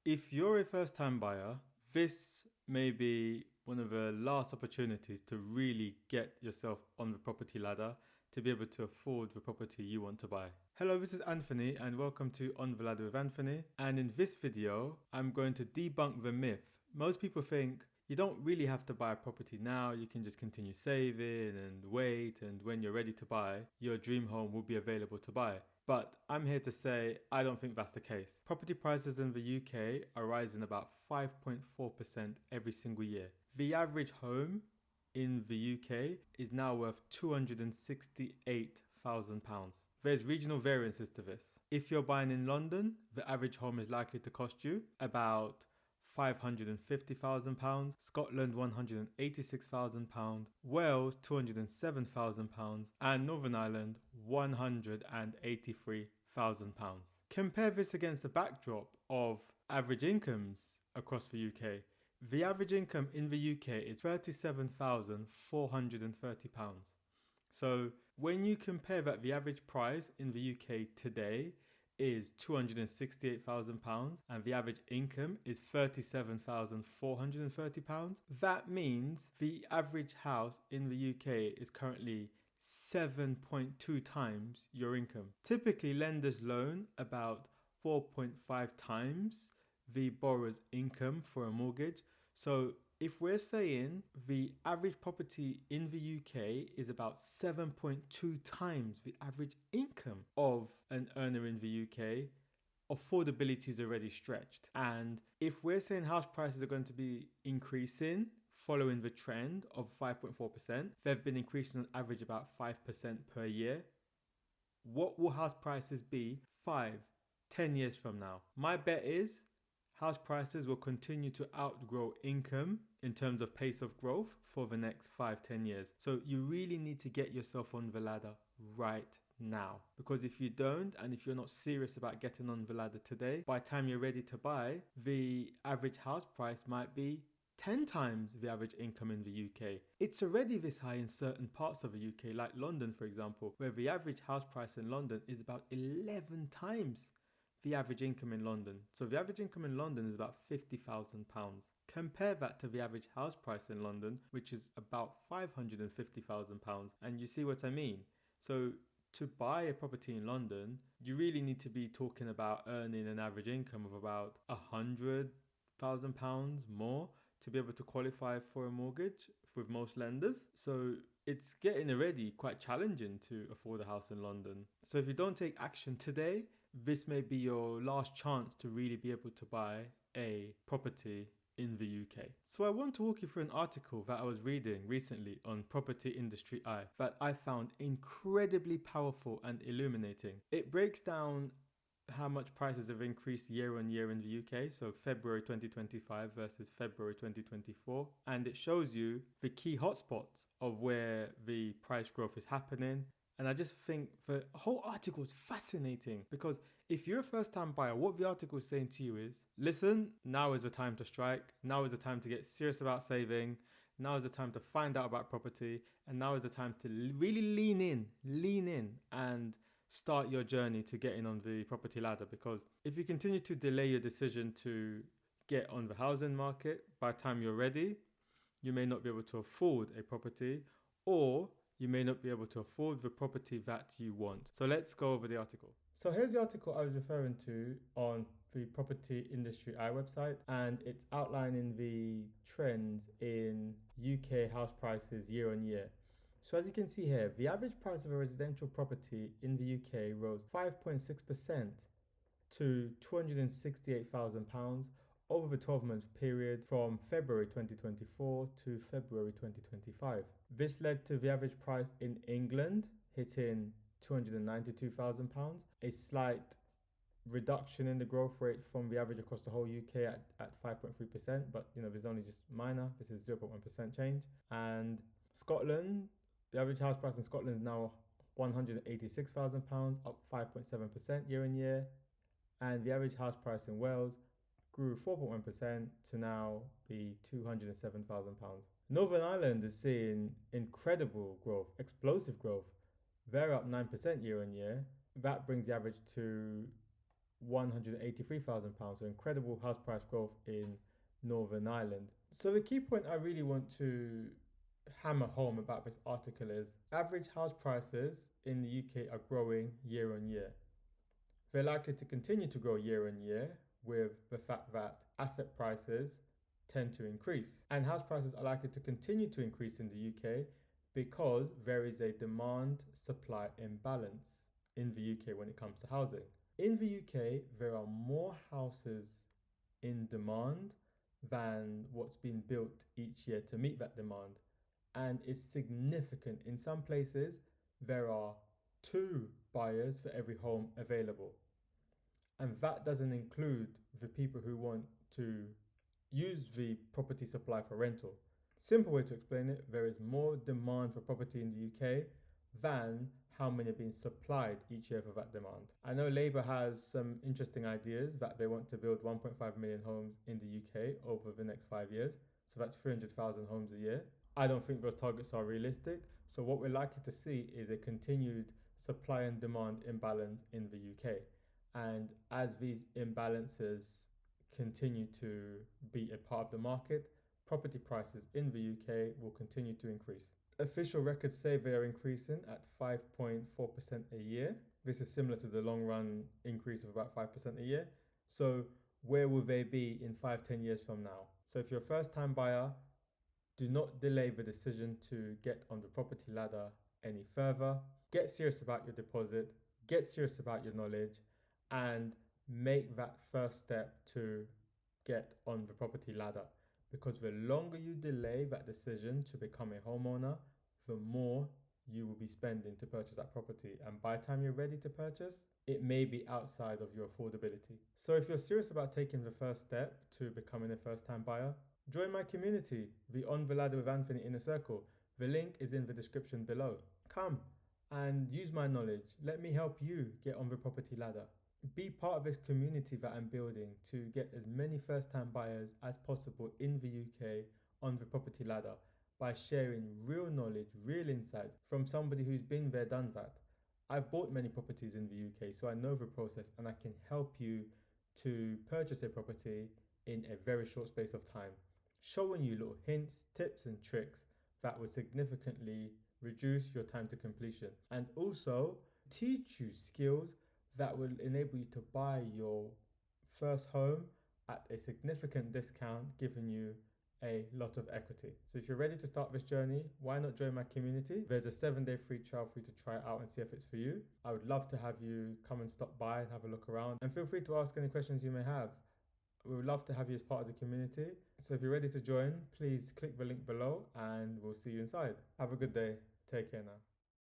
If you're a first-time buyer, this may be one of the last opportunities to really get yourself on the property ladder to be able to afford the property you want to buy. Hello, this is Anthony and welcome to On the Ladder with Anthony. And in this video, I'm going to debunk the myth. Most people think you don't really have to buy a property now, you can just continue saving and wait, and when you're ready to buy, your dream home will be available to buy. But I'm here to say I don't think that's the case. Property prices in the UK are rising about 5.4% every single year. The average home in the UK is now worth £268,000. There's regional variances to this. If you're buying in London, the average home is likely to cost you about £550,000, Scotland £186,000, Wales £207,000, and Northern Ireland £183,000. Compare this against the backdrop of average incomes across the UK. The average income in the UK is £37,430. So when you compare that, the average price in the UK today is £268,000 and the average income is £37,430. That means the average house in the UK is currently 7.2 times your income. Typically, lenders loan about 4.5 times the borrower's income for a mortgage. So if we're saying the average property in the UK is about 7.2 times the average income of an earner in the UK, affordability is already stretched. And if we're saying house prices are going to be increasing following the trend of 5.4%, they've been increasing on average about 5% per year. What will house prices be 5-10 years from now? My bet is house prices will continue to outgrow income in terms of pace of growth for the next 5-10 years. So you really need to get yourself on the ladder right now. Because if you don't, and if you're not serious about getting on the ladder today, by the time you're ready to buy, the average house price might be 10 times the average income in the UK. It's already this high in certain parts of the UK, like London, for example, where the average house price in London is about 11 times the average income in London. So the average income in London is about £50,000. Compare that to the average house price in London, which is about £550,000, and you see what I mean. So to buy a property in London, you really need to be talking about earning an average income of about £100,000 more to be able to qualify for a mortgage with most lenders. So it's getting already quite challenging to afford a house in London. So if you don't take action today, this may be your last chance to really be able to buy a property in the UK. So I want to walk you through an article that I was reading recently on Property Industry Eye that I found incredibly powerful and illuminating. It breaks down how much prices have increased year on year in the UK, so February 2025 versus February 2024, and it shows you the key hotspots of where the price growth is happening. And I just think the whole article is fascinating because if you're a first-time buyer, what the article is saying to you is, listen, now is the time to strike, now is the time to get serious about saving, now is the time to find out about property, and now is the time to really lean in and start your journey to getting on the property ladder. Because if you continue to delay your decision to get on the housing market, by the time you're ready, you may not be able to afford a property, or you may not be able to afford the property that you want. So let's go over the article. So here's the article I was referring to on the Property Industry Eye website, and it's outlining the trends in UK house prices year on year. So as you can see here, the average price of a residential property in the UK rose 5.6% to £268,000 over the 12-month period from February 2024 to February 2025. This led to the average price in England hitting £292,000, a slight reduction in the growth rate from the average across the whole UK at 5.3%, but there's only just minor, this is 0.1% change. And Scotland, the average house price in Scotland is now £186,000, up 5.7% year on year. And the average house price in Wales grew 4.1% to now be £207,000. Northern Ireland is seeing incredible growth, explosive growth. They're up 9% year on year. That brings the average to £183,000. So incredible house price growth in Northern Ireland. So the key point I really want to hammer home about this article is average house prices in the UK are growing year on year. They're likely to continue to grow year on year with the fact that asset prices tend to increase. And house prices are likely to continue to increase in the UK because there is a demand supply imbalance in the UK when it comes to housing. In the UK, there are more houses in demand than what's been built each year to meet that demand. And it's significant. In some places, there are 2 buyers for every home available. And that doesn't include the people who want to use the property supply for rental. Simple way to explain it, there is more demand for property in the UK than how many are being supplied each year for that demand. I know Labour has some interesting ideas that they want to build 1.5 million homes in the UK over the next 5 years. So that's 300,000 homes a year. I don't think those targets are realistic. So what we're likely to see is a continued supply and demand imbalance in the UK. And as these imbalances continue to be a part of the market, property prices in the UK will continue to increase. Official records say they are increasing at 5.4% a year. This is similar to the long run increase of about 5% a year. So where will they be in 5-10 years from now? So if you're a first time buyer, do not delay the decision to get on the property ladder any further. Get serious about your deposit, get serious about your knowledge, and make that first step to get on the property ladder. Because the longer you delay that decision to become a homeowner, the more you will be spending to purchase that property. And by the time you're ready to purchase, it may be outside of your affordability. So if you're serious about taking the first step to becoming a first-time buyer, join my community, the On the Ladder with Anthony Inner Circle. The link is in the description below. Come and use my knowledge. Let me help you get on the property ladder. Be part of this community that I'm building to get as many first-time buyers as possible in the UK on the property ladder by sharing real knowledge, real insights from somebody who's been there, done that. I've bought many properties in the UK, so I know the process and I can help you to purchase a property in a very short space of time, showing you little hints, tips and tricks that will significantly reduce your time to completion and also teach you skills that will enable you to buy your first home at a significant discount, giving you a lot of equity. So if you're ready to start this journey, why not join my community? There's a 7-day free trial for you to try it out and see if it's for you. I would love to have you come and stop by and have a look around, and feel free to ask any questions you may have. We would love to have you as part of the community. So if you're ready to join, please click the link below and we'll see you inside. Have a good day. Take care now.